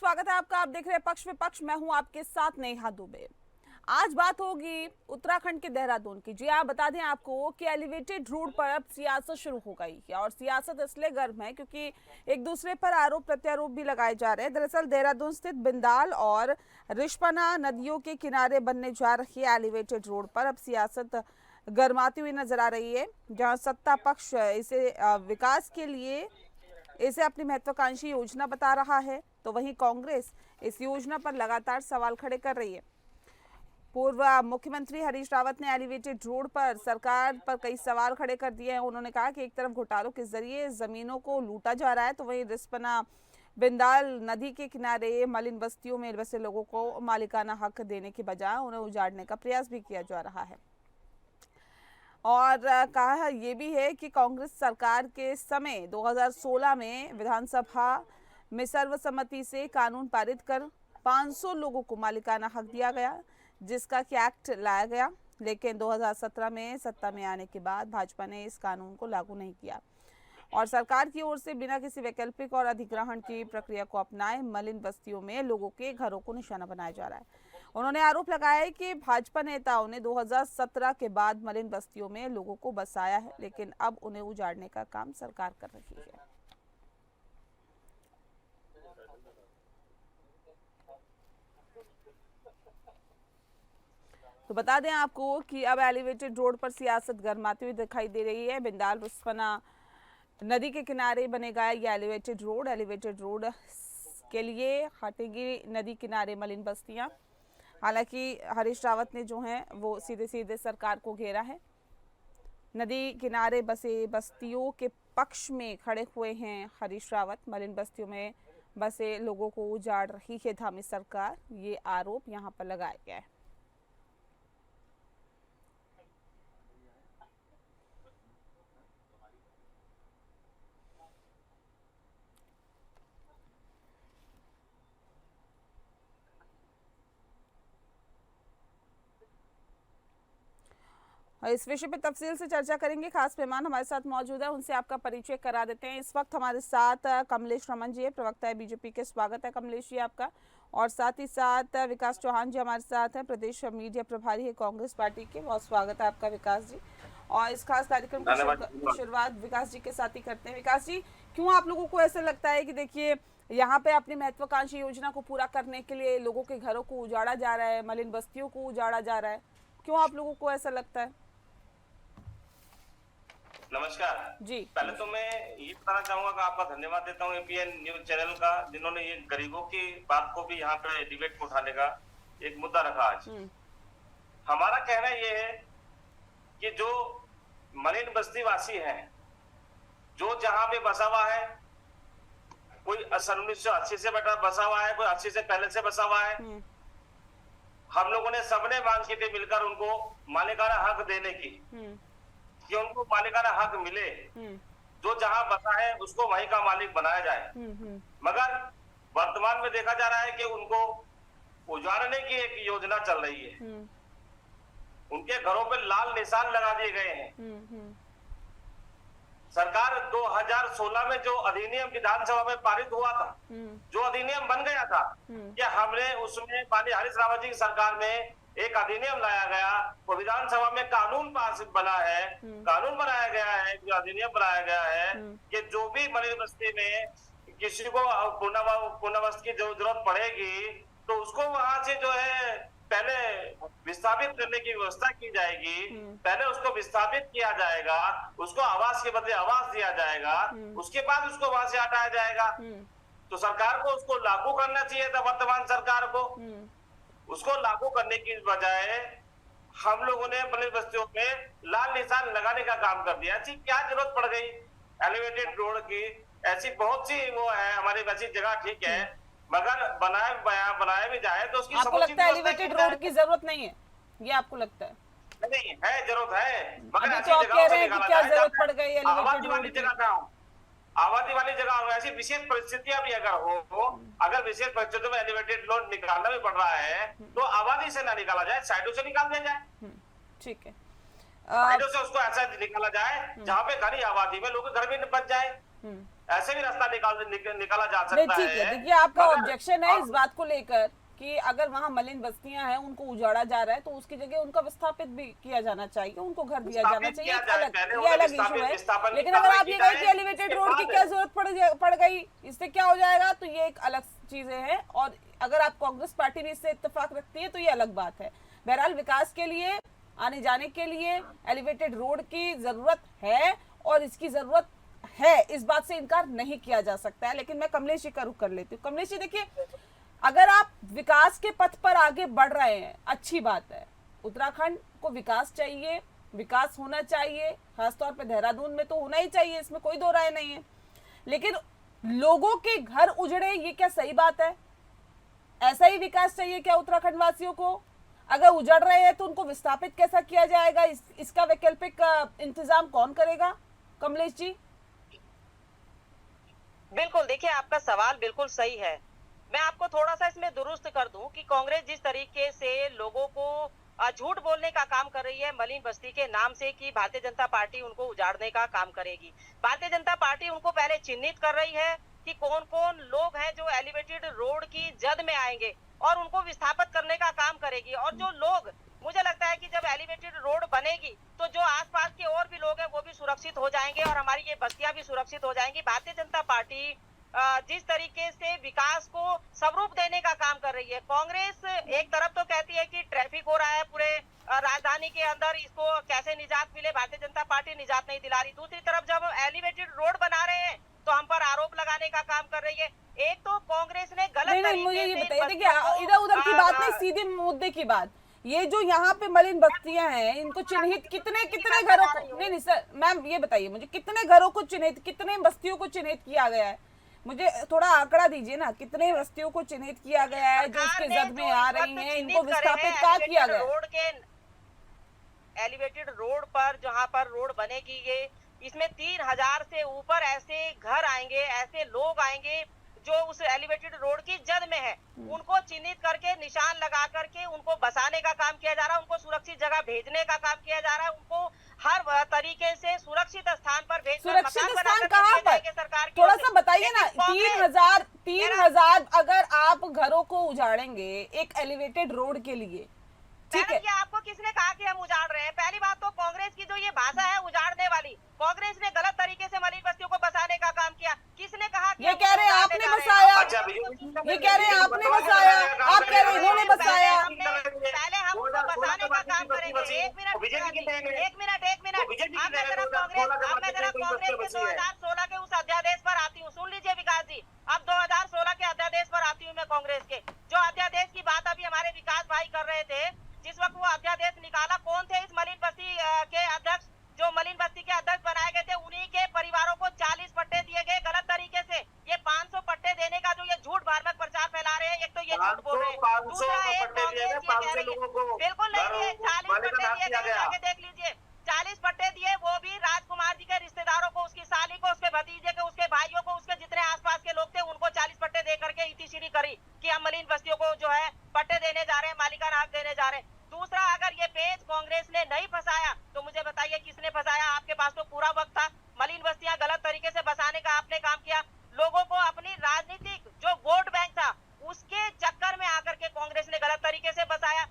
स्वागत है आपका। आप देख रहे हैं पक्ष विपक्ष। मैं हूं आपके साथ नेहा दुबे। आज बात होगी उत्तराखंड के देहरादून की। जी आप बता दें आपको कि एलिवेटेड रोड पर अब सियासत शुरू हो गई है और सियासत इसलिए गर्म है क्योंकि एक दूसरे पर आरोप प्रत्यारोप भी लगाए जा रहे हैं। दरअसल देहरादून स्थित बिंदाल और रिस्पना नदियों के किनारे बनने जा रही एलिवेटेड रोड पर अब सियासत गर्माती हुई नजर आ रही है। जहां सत्ता पक्ष इसे विकास के लिए इसे अपनी महत्वाकांक्षी योजना बता रहा है, तो वहीं कांग्रेस इस योजना पर लगातार सवाल खड़े कर रही है। पूर्व मुख्यमंत्री हरीश रावत ने एलिवेटेड रोड पर सरकार पर कई सवाल खड़े कर दिए हैं। उन्होंने कहा कि एक तरफ घोटालों के जरिए जमीनों को लूटा जा रहा है, तो वहीं रिस्पना बिंदाल नदी के किनारे मलिन बस्तियों में बसे लोगों को मालिकाना हक देने के बजाय उन्हें उजाड़ने का प्रयास भी किया जा रहा है। और कहा यह भी है कि कांग्रेस सरकार के समय 2016 में विधानसभा में सर्वसम्मति से कानून पारित कर 500 लोगों को मालिकाना हक दिया गया, जिसका कि एक्ट लाया गया। लेकिन 2017 में सत्ता में आने के बाद भाजपा ने इस कानून को लागू नहीं किया और सरकार की ओर से बिना किसी वैकल्पिक और अधिग्रहण की प्रक्रिया को अपनाए मलिन बस्तियों में लोगों के घरों को निशाना बनाया जा रहा है। उन्होंने आरोप लगाया है कि भाजपा नेताओं ने 2017 के बाद मलिन बस्तियों में लोगों को बसाया है, लेकिन अब उन्हें उजाड़ने का काम सरकार कर रही है। तो बता दें आपको कि अब एलिवेटेड रोड पर सियासत गर्माती हुई दिखाई दे रही है। बिंदाल रिस्पना नदी के किनारे बनेगा ये एलिवेटेड रोड। एलिवेटेड रोड के लिए हटेगी नदी किनारे मलिन बस्तियां। हालांकि हरीश रावत ने जो है वो सीधे सीधे सरकार को घेरा है। नदी किनारे बसे बस्तियों के पक्ष में खड़े हुए हैं हरीश रावत। मलिन बस्तियों में बसे लोगों को उजाड़ रही है धामी सरकार, ये आरोप यहाँ पर लगाया गया है। इस विषय पे तफसील से चर्चा करेंगे। खास मेहमान हमारे साथ मौजूद है, उनसे आपका परिचय करा देते हैं। इस वक्त हमारे साथ कमलेश रमन जी है, प्रवक्ता है बीजेपी के। स्वागत है कमलेश जी आपका। और साथ ही साथ विकास चौहान जी हमारे साथ हैं, प्रदेश मीडिया प्रभारी है कांग्रेस पार्टी के। बहुत स्वागत है आपका विकास जी। और इस खास कार्यक्रम की शुरुआत विकास जी के साथ ही करते हैं। विकास जी, क्यों आप लोगों को ऐसा लगता है कि देखिए यहाँ पे अपनी महत्वाकांक्षी योजना को पूरा करने के लिए लोगों के घरों को उजाड़ा जा रहा है, मलिन बस्तियों को उजाड़ा जा रहा है, क्यों आप लोगों को ऐसा लगता है? नमस्कार जी। पहले तो मैं ये बताना चाहूंगा कि आपका धन्यवाद देता हूँ एपीएन न्यूज चैनल का, जिन्होंने ये गरीबों की बात को भी यहाँ पे डिबेट को उठाने का एक मुद्दा रखा आज। हमारा कहना ये है कि जो मलिन बस्ती वासी हैं, जो जहां पे बसा हुआ है, कोई 1980 से बसा हुआ है, कोई 80 से पहले से बसा हुआ है, हम लोगों ने सबने मांग की थी मिलकर उनको मालिकाना हक देने की, कि उनको मालिकाना हक मिले। जो जहां बसा है उसको वहीं का मालिक बनाया जाए। मगर वर्तमान में देखा जा रहा है कि उनको उजाड़ने की एक योजना चल रही है। उनके घरों पे लाल निशान लगा दिए गए हैं। सरकार 2016 में जो अधिनियम विधानसभा में पारित हुआ था, जो अधिनियम बन गया था, कि हमने उसमें माननीय हरीश रावत जी की सरकार में एक अधिनियम लाया गया, वो विधानसभा में कानून पास बना है, कानून बनाया गया है, जो अधिनियम बनाया गया है कि जो भी मलिन बस्ती में किसी को पुनर्वास की जरूरत पड़ेगी तो उसको वहां से जो है पहले विस्थापित करने की व्यवस्था की जाएगी। पहले उसको विस्थापित किया जाएगा, उसको आवास के बदले आवास दिया जाएगा, उसके बाद उसको वहां से हटाया जाएगा। तो सरकार को उसको लागू करना चाहिए था, वर्तमान सरकार को। उसको लागू करने की बजाय हम लोगों ने मलिन बस्तियों में लाल निशान लगाने का काम कर दिया। ऐसी क्या जरूरत पड़ गई एलिवेटेड रोड की? ऐसी बहुत सी वो है, हमारी वैसी जगह ठीक है, मगर बनाया भी जाए तो उसकी आपको लगता है एलिवेटेड रोड की जरूरत नहीं है, ये आपको लगता है? नहीं है, जरूरत है, मगर अभी तो आप कह रहे हैं कि क्या जरूरत पड़ गई एलिवेटेड रोड की? आबादी वाली जगह हो, ऐसी विशेष परिस्थितियां भी अगर हो, अगर विशेष परिस्थितियों में एलिवेटेड रोड निकालना भी पड़ रहा है तो आबादी से ना निकाला जाए, साइडों से निकाल दिया जाए। ठीक है, साइडों से उसको ऐसा निकाला जाए जहां पे घनी आबादी में लोग घर भी बच जाए। ऐसे भी रास्ता निकाला जा नहीं सकता ठीक है, है। देखिए आपका मगर ऑब्जेक्शन है अब इस बात को लेकर कि अगर वहां मलिन बस्तियां हैं उनको उजाड़ा जा रहा है तो उसकी जगह उनका विस्थापित भी किया जाना चाहिए, उनको घर दिया जाना विस्थापित चाहिए, किया एक जाए, अलग पहले ये उन्हें अलग इशू है। विस्थापन की लेकिन अगर कार्रवाई आप की ये कहें कि जाए, एलिवेटेड उसके रोड की बाद क्या जरूरत पड़ गई, इससे क्या हो जाएगा, तो ये एक अलग चीजें हैं। और अगर आप कांग्रेस पार्टी भी इससे इत्तेफाक रखती है तो ये अलग बात है। बहरहाल विकास के लिए, आने जाने के लिए एलिवेटेड रोड की जरूरत है और इसकी जरूरत है, इस बात से इनकार नहीं किया जा सकता है। लेकिन मैं कमलेश जी का रुख कर लेती हूँ। कमलेश जी देखिए, अगर आप विकास के पथ पर आगे बढ़ रहे हैं, अच्छी बात है, उत्तराखंड को विकास चाहिए, विकास होना चाहिए, खासतौर पे देहरादून में तो होना ही चाहिए, इसमें कोई दो राय नहीं है। लेकिन लोगों के घर उजड़े, ये क्या सही बात है? ऐसा ही विकास चाहिए क्या उत्तराखंड वासियों को? अगर उजड़ रहे हैं तो उनको विस्थापित कैसा किया जाएगा? इसका वैकल्पिक इंतजाम कौन करेगा? कमलेश जी। बिल्कुल, देखिए आपका सवाल बिल्कुल सही है। मैं आपको थोड़ा सा इसमें दुरुस्त कर दूं कि कांग्रेस जिस तरीके से लोगों को झूठ बोलने का काम कर रही है मलिन बस्ती के नाम से कि भारतीय जनता पार्टी उनको उजाड़ने का काम करेगी। भारतीय जनता पार्टी उनको पहले चिन्हित कर रही है कि कौन कौन लोग हैं जो एलिवेटेड रोड की जद में आएंगे और उनको विस्थापित करने का काम करेगी। और जो लोग, मुझे लगता है कि जब एलिवेटेड रोड बनेगी तो जो आसपास के और भी लोग हैं वो भी सुरक्षित हो जाएंगे और हमारी ये बस्तियां भी सुरक्षित हो जाएंगी। भारतीय जनता पार्टी जिस तरीके से विकास को स्वरूप देने का काम कर रही है, कांग्रेस एक तरफ तो कहती है कि ट्रैफिक हो रहा है पूरे राजधानी के अंदर, इसको कैसे निजात मिले, भारतीय जनता पार्टी निजात नहीं दिला रही। दूसरी तरफ जब एलिवेटेड रोड बना रहे हैं तो हम पर आरोप लगाने का काम कर रही है। एक तो कांग्रेस ने गलत नहीं, मुझे ये तरीके से बताइए, देखिए इधर उधर की बात नहीं, सीधे मुद्दे की बात। ये जो यहाँ पे मलिन बस्तियां हैं, इनको चिन्हित कितने घरों को, नहीं सर मैम ये बताइए मुझे, कितने घरों को चिन्हित, कितने बस्तियों को चिन्हित किया गया है? मुझे थोड़ा आंकड़ा दीजिए ना, कितने बस्तियों को चिन्हित किया गया है जो इसके जद में आ रही हैं, इनको विस्थापित कहाँ किया गया? रोड के एलिवेटेड रोड पर जहां पर रोड बनेगी, ये इसमें 3000 से ऊपर ऐसे घर आएंगे, ऐसे लोग आएंगे जो उस एलिवेटेड रोड की जद में है। उनको चिन्हित करके निशान लगा करके उनको बसाने का काम किया जा रहा है, उनको सुरक्षित जगह भेजने का काम किया जा रहा है, उनको हर तरीके से सुरक्षित स्थान पर भेजना। सुरक्षित स्थान कहाँ पर? सरकार थोड़ा सा बताइए ना। 3000 अगर आप घरों को उजाड़ेंगे एक एलिवेटेड रोड के लिए, ठीक है? आपको किसने कहा कि हम उजाड़ रहे हैं? पहली बात तो कांग्रेस की जो ये भाषा है उजाड़ने वाली, कांग्रेस ने गलत तरीके से मलिन बस्तियों को बसाने का काम किया। किसने कहा कि ये कह रहे हैं आपने बसाया, ये कह रहे हैं आपने बसाया, आप कह रहे हैं इन्होंने बसाया। पहले हम उनको बसाने का काम करेंगे। एक मिनट, अब मैं जरा कांग्रेस के 2016 के उस अध्यादेश पर आती हूँ। सुन लीजिए विकास जी, अब 2016 के अध्यादेश पर आती हूँ मैं। कांग्रेस के जो अध्यादेश की बात अभी हमारे विकास भाई कर रहे थे, जिस वक्त वो अध्यादेश निकाला, कौन थे इस मलिन बस्ती के अध्यक्ष? जो मलिन बस्ती के अध्यक्ष बनाए गए थे, उन्हीं के परिवारों को 40 पट्टे दिए गए गलत तरीके से। ये 500 पट्टे देने का जो ये झूठ भ्रामक प्रचार फैला रहे हैं, एक तो ये झूठ बोल रहे हैं, दूसरा एक बिल्कुल नहीं दिए, 40 पट्टे दिए गए, आगे देख लीजिए। 40 पट्टे दिए, वो भी राजकुमार जी के रिश्तेदारों को, उसकी साली को, उसके भतीजे को, उसके भाइयों को, उसके जितने आसपास के लोग थे उनको 40 पट्टे दे करके इतिश्री करी कि हम मलिन बस्तियों को जो है पट्टे देने जा रहे हैं, मालिकाना हक देने जा रहे हैं। दूसरा, अगर ये पेज कांग्रेस ने नहीं फंसाया तो मुझे बताइए किसने फंसाया? आपके पास तो पूरा वक्त था। मलिन बस्तियां गलत तरीके से बसाने का आपने काम किया, लोगों को अपनी राजनीतिक जो वोट बैंक था उसके चक्कर में आकर के कांग्रेस ने गलत तरीके से बसाया।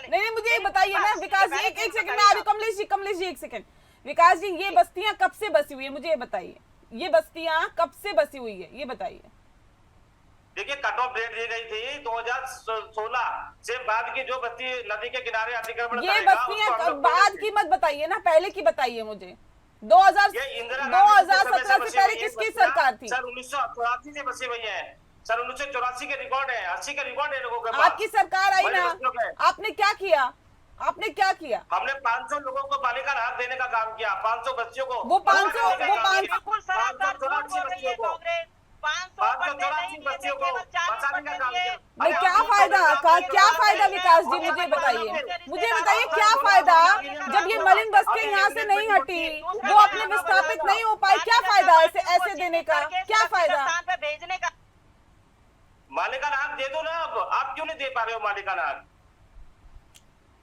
नहीं, मुझे ये बताइए ना विकास जी, एक सेकंड में आ रही। कमलेश जी एक सेकंड। विकास जी, ये बस्तियां कब से बसी हुई है, मुझे ये बताइए, ये बस्तियां कब से बसी हुई है, ये बताइए। देखिए, कट ऑफ डेट दी गई थी 2016 से बाद की जो बस्ती नदी के किनारे अतिक्रमण, ये बस्तियां बाद की मत बताइए ना, पहले की बताइए मुझे। 2017 से पहले किसकी सरकार थी? सर 1984 से बसी हुई है सर, 1984 के रिकॉर्ड है, 80 के रिकॉर्ड है लोगों के पास। आपकी सरकार आई ना, आपने क्या किया? आपने क्या किया? हमने 500 लोगों को बालिका हक देने का काम किया, 500 बच्चियों को। वो 500 क्या फायदा का, क्या फायदा विकास जी? मुझे बताइए क्या फायदा जब ये मलिन बस्ती यहाँ से नहीं हटी, वो अपने विस्थापित नहीं हो पाए, क्या फायदा ऐसे देने का? क्या फायदा? भेजने का मालिकाना हक दे दो ना। अब आप क्यों नहीं दे पा रहे हो मालिकाना हक?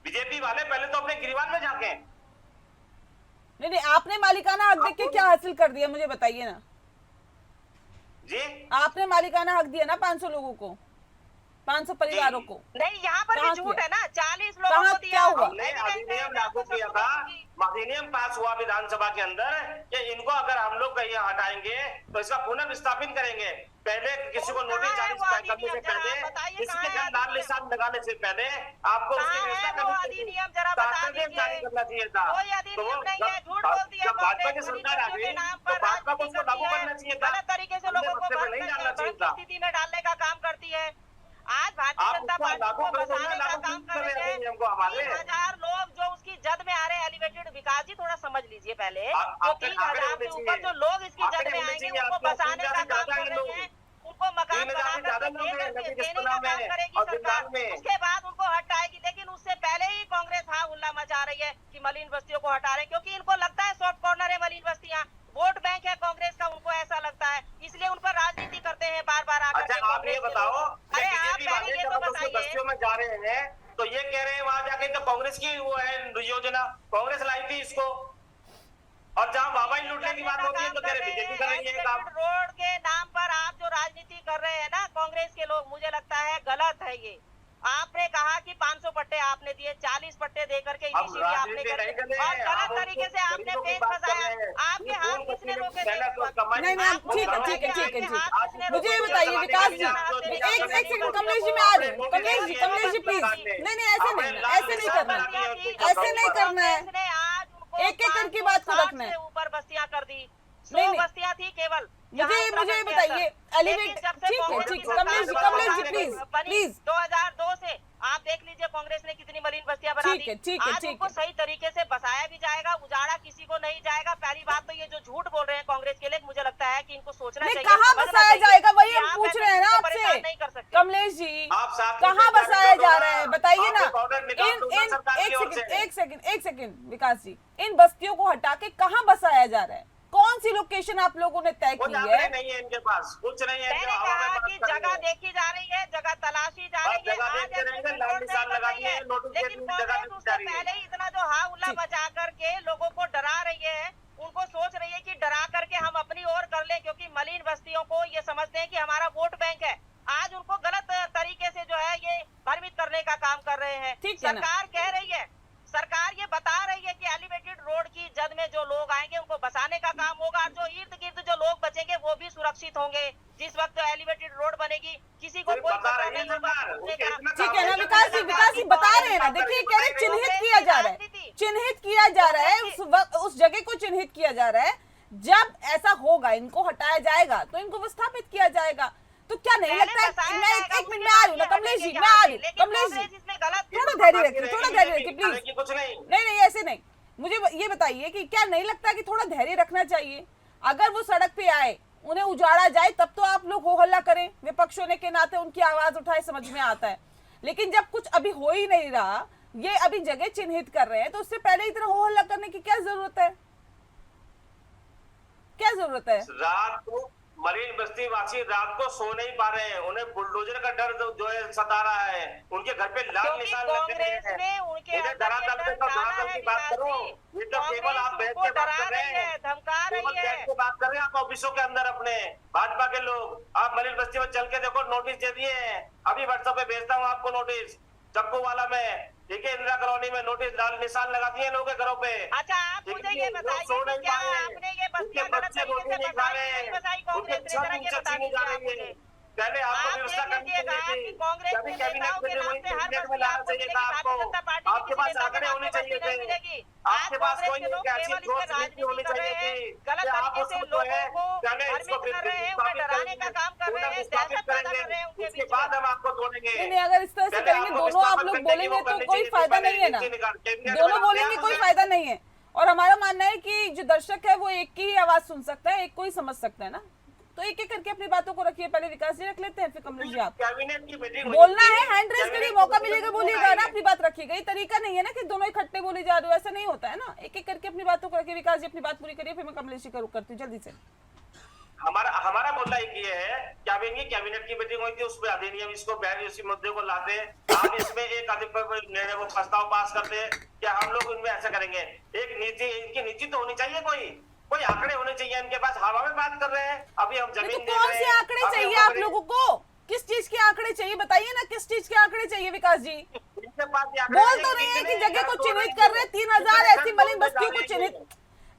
बीजेपी वाले पहले तो अपने गिरवान में जाके नहीं नहीं, आपने मालिकाना हक देख के क्या हासिल कर दिया मुझे बताइए ना। जी आपने मालिकाना हक दिया ना 500 लोगों को, 500 परिवारों को। नहीं, यहाँ पर भी कहाँ झूठ किया? है ना, 40 लोगों कहाँ को दिया। क्या हुआ? हमने अधिनियम लागू किया था, अधिनियम पास हुआ विधानसभा के अंदर कि इनको अगर हम लोग कहीं हटाएंगे तो इसका पुनर्विस्थापित करेंगे। पहले किसी को नोटिस जारी करने से पहले, किसी के घर लाल निशान लगाने से पहले आपको उसकी व्यवस्था करनी चाहिए, शासनादेश जारी करना चाहिए था। तो जब भाजपा की सरकार आ गई तो भाजपा को उसको लागू करना चाहिए था, गलत तरीके से लोगों को नहीं डालना चाहिए था। स्थिति में डालने का काम करती है। आज भारतीय आप जनता उसको पार्टी लागू को कर दो ना, बसाने का लागू काम कर कर रहे रहे हैं। हैं हमको हमारे। 30,000 लोग जो उसकी जद में आ रहे हैं एलिवेटेड, विकास जी थोड़ा समझ लीजिए पहले, जो 30,000 के ऊपर जो लोग इसकी जद में आएंगे उनको बसाने का काम कर रहे हैं, उनको मकान बनाकर देने का काम करेगी सरकार। उसके बाद उनको हटाएगी, लेकिन उससे पहले ही कांग्रेस हा हुल्ला मचा रही है कि मलिन बस्तियों को हटा रहे, क्योंकि इनको लगता है सॉफ्ट कॉर्नर है मलिन बस्तियां, वोट बैंक है कांग्रेस का, उनको ऐसा लगता है, इसलिए उन पर राजनीति करते हैं बार बार आकर। अच्छा आप ये बताओ, अरे आप बीजेपी वाले पहले ये जब तो हम उसकी बताइए, बस्तियों में जा रहे हैं तो ये कह रहे हैं वहां जाके तो कांग्रेस की वो है योजना, कांग्रेस लाई थी इसको, और जहाँ बाबा लूटने की बात होती है तो कह रहे बीजेपी कर रही है काम। रोड के नाम पर आप जो राजनीति कर रहे हैं ना कांग्रेस के लोग, मुझे लगता है गलत है ये। आपने कहा कि 500 पट्टे आपने दिए, 40 पट्टे देकर के इनिशियली आपने और गलत तरीके से आपने पेज फंसाया। आपके हाथ किसने रोके थे? नहीं नहीं, ठीक है ठीक है ठीक है ठीक है। मुझे ये बताइए विकास जी, एक सेकंड, कमलेश जी मैं आ रही हूँ। कमलेश जी प्लीज, नहीं नहीं ऐसे नहीं, ऐसे नहीं करना है, ऐसे नहीं करना है, एक एक करके बात को रखना है। ऊपर बस्तियां कर दी, 100 नहीं। बस्तियां थी केवल। मुझे ये बताइए एलिवेट, ठीक है कमलेश जी प्लीज 2002 से आप देख लीजिए कांग्रेस ने कितनी मलिन बस्तियां बना दी। आज उनको सही तरीके से बसाया भी जाएगा, उजाड़ा किसी को नहीं जाएगा। पहली बात तो ये जो झूठ बोल रहे हैं कांग्रेस के लिए, मुझे लगता है कि इनको सोचना चाहिए, कहाँ बसाया जाएगा, वही हम पूछ रहे हैं ना आपसे नहीं कर सकते। कमलेश जी, कहाँ बसाया जा रहा है बताइए ना। एक सेकंड विकास जी, इन बस्तियों को हटा के कहाँ बसाया जा रहा है, कौन सी लोकेशन आप लोगों ने तय की है? नहीं है इनके पास, कुछ नहीं है। मैंने कहा कि जगह देखी जा रही है, जगह तलाशी जा रही है, लेकिन कांग्रेस उससे पहले ही इतना जो हा उल्ला मचा करके लोगों को डरा रही है, उनको सोच रही है कि डरा करके हम अपनी ओर कर ले, क्योंकि मलिन बस्तियों को ये समझते हैं कि हमारा वोट बैंक है। आज उनको गलत तरीके से जो है ये भ्रमित करने का काम कर रहे हैं। सरकार कह रही है, सरकार ये बता रही है कि एलिवेटेड रोड की जद में जो लोग आएंगे उनको बसाने का काम होगा, जो इर्द गिर्द जो लोग बचेंगे वो भी सुरक्षित होंगे। जिस वक्त एलिवेटेड रोड बनेगी किसी को कोई खतरा नहीं होगा। ठीक है ना विकास जी बता रहे हैं ना, देखिए कह रहे चिन्हित किया जा रहा है, चिन्हित किया जा रहा है, उस जगह को चिन्हित किया जा रहा है। जब ऐसा होगा इनको हटाया जाएगा तो इनको विस्थापित किया जाएगा। तो क्या नहीं लगता है, मैं एक मिनट में आ रही हूँ ना कमलेश जी, मैं आ रही हूँ। कमलेश जी थोड़ा धैर्य रखिए, थोड़ा धैर्य रखिए प्लीज। कुछ नहीं नहीं ऐसे नहीं, मुझे ये बताइए कि क्या नहीं लगता कि थोड़ा धैर्य रखना चाहिए। अगर वो सड़क पे आए, उन्हें उजाड़ा जाए, तब तो आप लोग हो हल्ला करें, विपक्षों ने के नाते उनकी आवाज उठाए, समझ में आता है। लेकिन जब कुछ अभी हो ही नहीं रहा, ये अभी जगह चिन्हित कर रहे हैं, तो उससे पहले इतना हो हल्ला करने की क्या जरूरत है, क्या जरूरत है? रात को मलिन बस्ती वासी रात को सो नहीं पा रहे हैं, उन्हें बुलडोजर का डर जो है सता रहा है, उनके घर पे लाल निशान लगे हैं। इन्हें धरातल पे तो धरातल की बात करो, ये तो केवल आप बैठ के बात कर रहे हैं, केवल बैठ के बात कर रहे हैं आप ऑफिसों के अंदर अपने भाजपा के लोग। आप मलिन बस्ती में चल के देखो, नोटिस दे दिए हैं, अभी व्हाट्सएप पे भेजता हूँ आपको नोटिस, चक्कू वाला में, ठीक है, इंदिरा कॉलोनी में नोटिस लाल निशान लगा दिए लोगों के घरों पे। अच्छा आप मुझे ये बताइए कि क्या आपने ये बस्तियां गलत तरीके से बसाई कांग्रेस ने, जरा ये बताइए। पहले आपको व्यवस्था करनी चाहिए थी, कभी कैबिनेट में वही कैबिनेट में लाना चाहिए था आपको, आपके पास आंकड़े होने चाहिए थे, आपके पास कोई ऐसी ठोस नीति होनी चाहिए थी कि आप उसको जो है पहले इसको विस्थापित करेंगे, उसके बाद हम आपको तोड़ेंगे। नहीं अगर इस तरह से करेंगे, दोनों आप लोग बोलेंगे तो कोई फायदा नहीं है ना, दोनों बोलेंगे कोई फायदा नहीं है। और हमारा मानना है कि जो दर्शक है वो एक की ही आवाज सुन सकता है, एक को ही समझ सकता है ना, तो एक एक करके अपनी बातों को रखिए। पहले विकास जी रख लेते हैं, फिर कमलेश जी आप। कैबिनेट की मीटिंग बोलना है, हैंड रेस करिए, मौका मिलेगा बोलिएगा ना, अपनी बात रखिएगा। ये तरीका नहीं है ना कि दोनों इकट्ठे बोले जा रहे हो, ऐसा नहीं होता है ना। एक एक करके अपनी बातों को रखिए। विकास जी अपनी बात पूरी करिए, फिर मैं कमलेश जी का रुख करती हूँ जल्दी से। हमारा बोलना एक ये है कि अब इनकी कैबिनेट की मीटिंग हुई थी, उसमें अधिनियम इसको बैन इसी मुद्दे को लाते, आप इसमें एक निर्णय वो प्रस्ताव पास करते कि हम लोग इनमें ऐसा करेंगे। एक नीति, इनकी नीति तो होनी चाहिए, कोई आंकड़े होने चाहिए इनके पास। हवा में बात कर रहे हैं, अभी हम जमीन तो कौन से आंकड़े चाहिए आप लोगों को? किस चीज के आंकड़े चाहिए बताइए ना, किस चीज के आंकड़े चाहिए विकास जी? बोल तो रहे हैं कि जगह को चिन्हित कर रहे हैं, 3000 ऐसी मलिन बस्तियों को चिन्हित।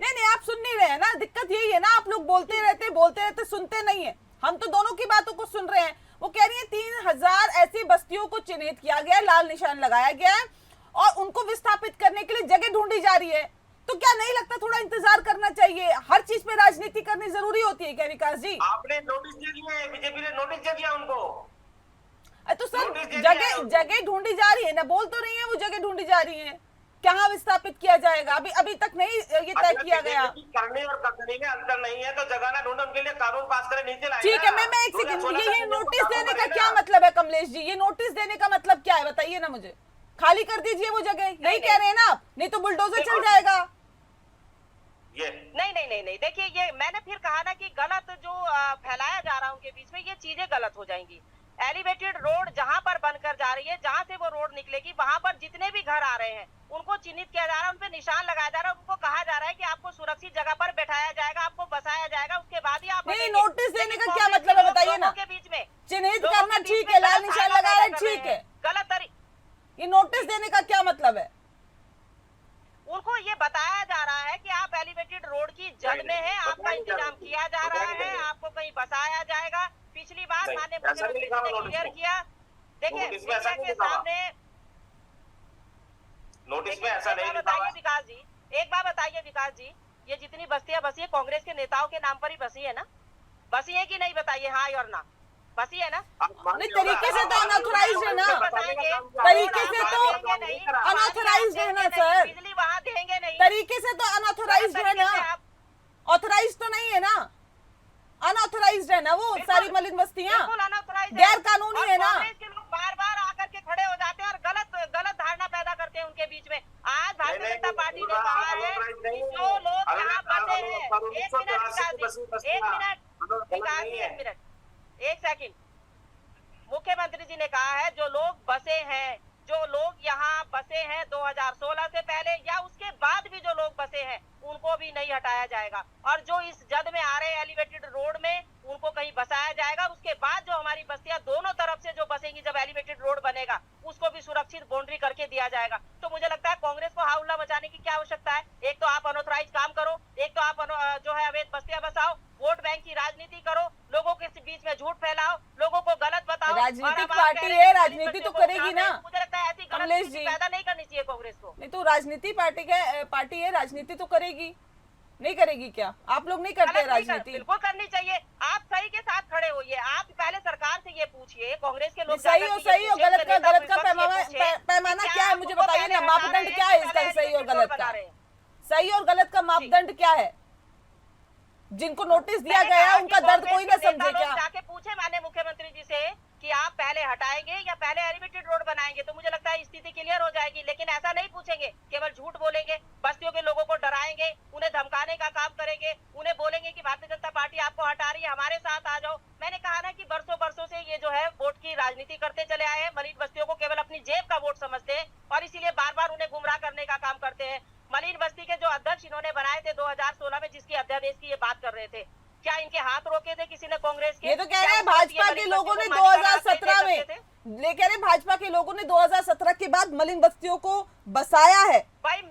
नहीं, आप सुन नहीं रहे हैं ना, दिक्कत यही है ना, आप लोग बोलते रहते सुनते नहीं है। हम तो दोनों की बातों को सुन रहे हैं। वो कह रही है 3000 ऐसी बस्तियों को चिन्हित किया गया, लाल निशान लगाया गया है और उनको विस्थापित करने के लिए जगह ढूंढी जा रही है। तो क्या नहीं लगता थोड़ा इंतजार करना चाहिए? हर चीज पे राजनीति करनी जरूरी होती है क्या विकास जी? आपने नोटिस दे दिए, बीजेपी ने नोटिस दे दिया उनको। तो सर जगह ढूंढी जा रही है ना, बोल तो रही है वो जगह ढूंढी जा रही है, कहाँ विस्थापित किया जाएगा अभी तक नहीं ये तय किया गया। करने और करने में अंतर नहीं है, तो जगह ना ढूंढे, उनके लिए कानून पास करें, नीचे लाए। ठीक है, मैं एक सेकंड, ये नोटिस देने का क्या मतलब है कमलेश जी? ये नोटिस देने का मतलब क्या है बताइए ना मुझे। खाली कर दीजिए वो जगह, यही कह रहे हैं ना आप? नहीं तो बुलडोजर चल जाएगा। ये नहीं, देखिए ये मैंने फिर कहा ना कि गलत जो फैलाया जा रहा है उनके बीच में, ये चीजें गलत हो जाएंगी। एलिवेटेड रोड जहां पर बनकर जा रही है, जहां से वो रोड निकलेगी, वहां पर जितने भी घर आ रहे हैं उनको चिन्हित किया जा रहा है, उन पे निशान लगाया जा रहा है, उनको कहा जा रहा है कि आपको सुरक्षित जगह पर बैठाया जाएगा, आपको बसाया जाएगा, उसके बाद ही आप नहीं, नोटिस देने का क्या मतलब है बताइए ना? के बीच में चिन्हित करना ठीक है, लाल निशान लगा रहे ठीक है, गलत तरीके। ये नोटिस देने का क्या मतलब है? उनको ये बताया जा रहा है कि आप एलिवेटेड रोड की जद में हैं, आपका इंतजाम किया जा रहा है, आपको कहीं बसाया जाएगा। पिछली बार माननीय मुख्यमंत्री जी ने क्लियर किया। देखिए मीडिया के सामने नोटिस में ऐसा नहीं बताइए विकास जी, एक बार बताइए विकास जी, ये जितनी बस्तियां बसी है कांग्रेस के नेताओं के नाम पर ही बसी है ना? बसी है कि नहीं बताइए, हाँ और ना? बसी है ना? नहीं, तरीके से तो अनऑथराइज्ड है ना, तरीके से तो अनऑथराइज्ड है ना सर, बिजली वहाँ देंगे नहीं, तरीके से तो अनऑथराइज्ड है ना, ऑथराइज्ड तो नहीं है ना, अनऑथराइज्ड है ना वो सारी मलिन बस्तियां, गैर कानूनी है ना। के लोग बार बार आकर के खड़े हो जाते हैं और गलत धारणा पैदा करते हैं उनके बीच में। आज भारतीय जनता पार्टी ने कहा है कि जो लोग यहाँ बसे हैं, एक सेकंड, मुख्यमंत्री जी ने कहा है जो लोग बसे हैं, जो लोग यहाँ बसे हैं 2016 से पहले या उसके बाद भी जो लोग बसे हैं उनको भी नहीं हटाया जाएगा, और जो इस जद में आ रहे एलिवेटेड रोड में उनको कहीं बसाया जाएगा। उसके बाद जो हमारी बस्तियां दोनों तरफ से जो बसेंगी, जब एलिवेटेड रोड बनेगा उसको भी सुरक्षित बाउंड्री करके दिया जाएगा। तो मुझे लगता है कांग्रेस को हाउला मचाने की क्या आवश्यकता है? एक तो आप अनऑथराइज काम करो, एक तो आप जो है अवैध बस्तियां बसाओ, वोट बैंक की राजनीति करो, लोगों के बीच में झूठ फैलाओ, लोगों को गलत बताओ। राजनीतिक पार्टी है, राजनीति तो करेगी ना। मुझे लगता है ऐसी कमलेश गलत जी पैदा नहीं करनी चाहिए कांग्रेस को। नहीं तो राजनीति पार्टी है, राजनीति तो करेगी, नहीं करेगी क्या? आप लोग नहीं करते राजनीति? बिल्कुल करनी चाहिए। आप सही के साथ खड़े होइए, आप पहले सरकार से ये पूछिए, कांग्रेस के लोग सही और गलत का पैमाना क्या है मुझे बताइए ना, मापदंड क्या है इसका सही और गलत का? सही और गलत का मापदंड क्या है? जिनको नोटिस दिया गया है उनका दर्द कोई ना समझे क्या? जाके पूछे माननीय मुख्यमंत्री जी से कि आप पहले हटाएंगे या पहले एलिवेटेड रोड बनाएंगे, तो मुझे लगता है स्थिति क्लियर हो जाएगी। लेकिन ऐसा नहीं पूछेंगे, केवल झूठ बोलेंगे, बस्तियों के लोगों को डराएंगे, उन्हें धमकाने का काम करेंगे, उन्हें बोलेंगे कि भारतीय जनता पार्टी आपको हटा रही है, हमारे साथ आ जाओ। मैंने कहा ना कि बरसों से ये जो है वोट की राजनीति करते चले आए हैं, मलिन बस्तियों को केवल अपनी जेब का वोट समझते हैं और इसीलिए बार बार उन्हें गुमराह करने का काम करते हैं। मलिन बस्ती के जो अध्यक्ष इन्होंने बनाए थे 2016 में, जिसकी अध्यादेश की ये बात कर रहे थे, क्या इनके हाथ रोके थे किसी ने कांग्रेस के? ये तो कह रहे हैं भाजपा के लोगों ने 2017 में, ले कह रहे भाजपा के लोगों ने 2017 के बाद मलिन बस्तियों को बसाया है, भाई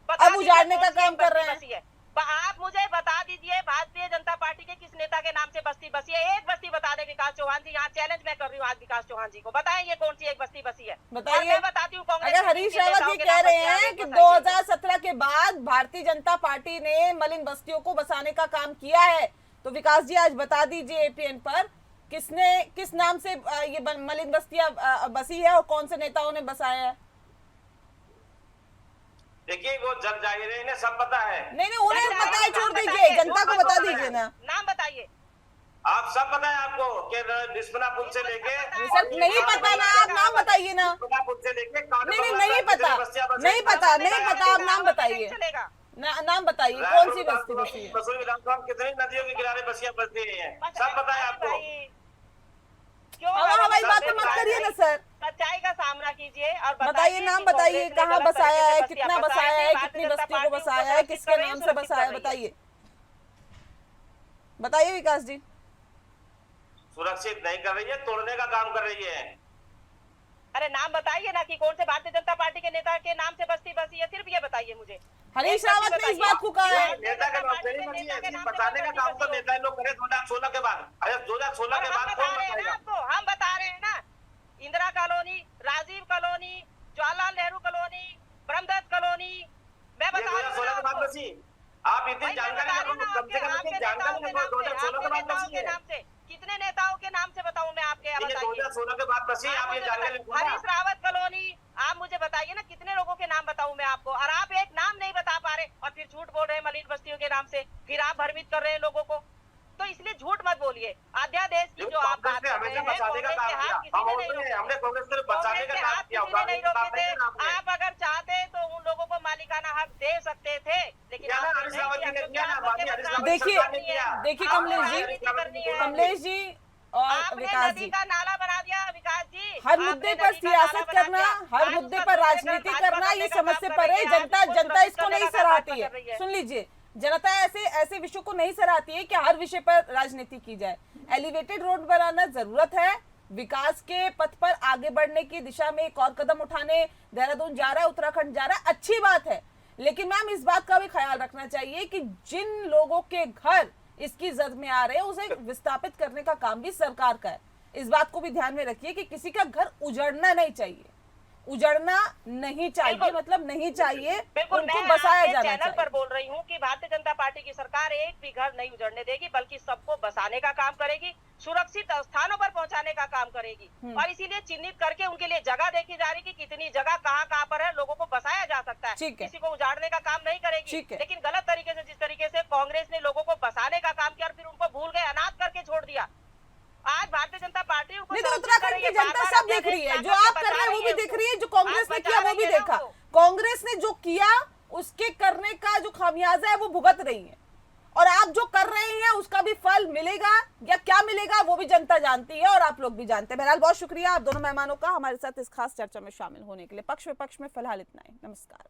अब उजाड़ने का काम कर रहे हैं। आप मुझे बता दीजिए भारतीय जनता पार्टी के किस नेता के नाम से बस्ती बसी है? एक बस्ती बता दें विकास चौहान जी, यहाँ चैलेंज मैं कर रही हूँ आज विकास चौहान जी को, बताएं ये कौन सी एक बस्ती बसी है? बताइए। मैं बताती हूँ। अगर हरीश रावत ये कह रहे हैं कि 2017 के बाद भारतीय जनता पार्टी ने मलिन बस्तियों को बसाने का काम किया है, तो विकास जी आज बता दीजिए एपीएन पर किस नाम से ये मलिन बस्तियां बसी है और कौन से नेताओं ने बसाया है? देखिए वो जग जाहिर है, इन्हें सब पता है। नहीं उन्हें पता है, छोड़ दीजिए, जनता को बता दीजिए ना। नाम बताइए। आप सब पता है आपको कि डिस्पना पुल से लेके, सर नहीं पता ना, आप नाम बताइए ना। पुल से लेके नहीं पता, आप नाम बताइए, नाम बताइए, कौन सी बस्ती बसी है? मसूरी विधानसभा में कितनी नदियों के किनारे बस्तियां बसती हैं, सब पता है आपको। क्यों हवाई बातें मत करिए ना सर, सच्चाई का सामना कीजिए और बताइए, नाम बताइए, कहाँ बसाया है, कितना बसाया है, कितनी बस्तियों को बसाया है, किसके नाम से बसाया है, बताइए बताइए विकास जी। सुरक्षित नहीं कर रही है, तोड़ने का काम कर रही है। अरे नाम बताइए ना कि कौन से भारतीय जनता पार्टी के नेता के नाम से बस्ती बसी है, सिर्फ ये बताइए मुझे। हरीश रावत ने इस बात को कहा है। नेता के नाम से नहीं बची है, सिर्फ बताने का काम तो नेता लोग करे 2016 के बाद। अरे 2016 के बाद कौन बताएगा? हम बता रहे हैं ना, Indira colony, Rajiv colony, Jawaharlal Nehru colony, Brahmadatt colony, मैं बता रहा हूँ 2016 के बाद बसी। आप इतनी जानकारी कम से कम जानकारी 2016 के बाद बसी है। कितने नेताओं के नाम से बताऊं मैं आपके? 2016 के बाद बसी, आप ये जानकारी। हरीश रावत कॉलोनी, आप मुझे बताइए ना कितने लोगों के नाम बताऊं मैं आपको? और आप एक नाम नहीं बता पा रहे और फिर झूठ बोल रहे हैं मलिन बस्तियों के नाम से, फिर आप भ्रमित कर रहे हैं लोगों को। तो इसलिए झूठ मत बोलिए। अध्यादेश की जो आप बात कर रहे हैं, बचाने का काम किया हमने, कांग्रेस को बचाने का काम किया। नहीं रोके थे। आप अगर चाहते तो उन लोगों को मालिकाना हक दे सकते थे, लेकिन देखिए कमलेश जी और विकास जी, का नाला बना दिया विकास जी। हर मुद्दे पर सियासत करना, हर मुद्दे पर राजनीति करना, ये समझ से परे। जनता इसको नहीं सराहती है। सुन लीजिए, जनता ऐसे विषयों को नहीं सराहती है कि हर विषय पर राजनीति की जाए। एलिवेटेड रोड बनाना जरूरत है, विकास के पथ पर आगे बढ़ने की दिशा में एक और कदम उठाने देहरादून जा रहा है, उत्तराखंड जा रहा है, अच्छी बात है। लेकिन मैम इस बात का भी ख्याल रखना चाहिए कि जिन लोगों के घर इसकी जद में आ रहे हैं उसे विस्थापित करने का काम भी सरकार का है। इस बात को भी ध्यान में रखिए कि किसी का घर उजड़ना नहीं चाहिए, उजड़ना नहीं चाहिए, मतलब नहीं चाहिए, उनको बसाया जाना चाहिए। चैनल पर बोल रही हूँ कि भारतीय जनता पार्टी की सरकार एक भी घर नहीं उजड़ने देगी, बल्कि सबको बसाने का काम करेगी, सुरक्षित स्थानों पर पहुंचाने का काम करेगी। और इसीलिए चिन्हित करके उनके लिए जगह देखी जा रही कि कितनी जगह कहाँ पर है, लोगों को बसाया जा सकता है। किसी को उजाड़ने का काम नहीं करेगी। लेकिन गलत तरीके से, जिस तरीके से कांग्रेस ने लोगों को बसाने का काम किया और फिर उनको भूल गए, अनाथ करके छोड़ दिया। आज भारतीय जनता पार्टी नहीं तो उत्तराखंड की जनता सब देख रही है, जो आप कर रहे हैं वो भी देख रही है, जो कांग्रेस ने किया वो भी देखा। कांग्रेस ने जो किया उसके करने का जो खामियाजा है वो भुगत रही है, और आप जो कर रहे हैं उसका भी फल मिलेगा या क्या मिलेगा वो भी जनता जानती है और आप लोग भी जानते हैं। बहरहाल बहुत शुक्रिया आप दोनों मेहमानों का हमारे साथ इस खास चर्चा में शामिल होने के लिए। पक्ष विपक्ष में फिलहाल इतना ही। नमस्कार।